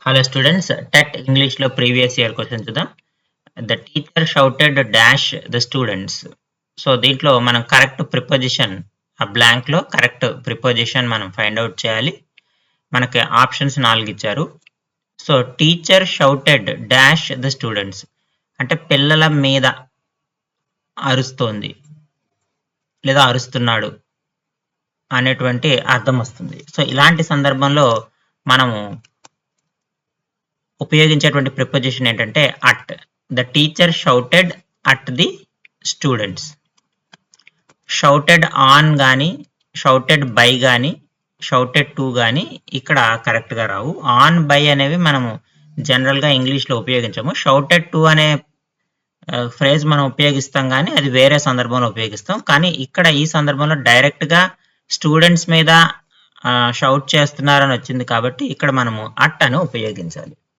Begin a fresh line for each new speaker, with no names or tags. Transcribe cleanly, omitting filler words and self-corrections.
Hello students, TET English లో previous year question చూద్దాం. The teacher shouted dash the students. So దీంట్లో మనం correct preposition, ఆ blank లో కరెక్ట్ ప్రిపోజిషన్ మనం ఫైండ్ అవుట్ చేయాలి. మనకి ఆప్షన్స్ 4 ఇచ్చారు. So teacher shouted dash the students అంటే పిల్లల మీద అరుస్తోంది లేదా అరుస్తున్నాడు అనేటువంటి అర్థం వస్తుంది. సో ఇలాంటి సందర్భంలో మనము ఉపయోగించేటువంటి ప్రిపోజిషన్ ఏంటంటే at. The teacher shouted at the students. Shouted on కానీ, షౌటెడ్ బై కానీ, షౌటెడ్ టు కానీ ఇక్కడ కరెక్ట్గా రావు. ఆన్ బై అనేవి మనము జనరల్గా ఇంగ్లీష్లో ఉపయోగించము. షౌటెడ్ టు అనే ఫ్రేజ్ మనం ఉపయోగిస్తాం కానీ అది వేరే సందర్భంలో ఉపయోగిస్తాం. కానీ ఇక్కడ ఈ సందర్భంలో డైరెక్ట్గా స్టూడెంట్స్ మీద షౌట్ చేస్తున్నారని వచ్చింది కాబట్టి ఇక్కడ మనము అట్ అని ఉపయోగించాలి.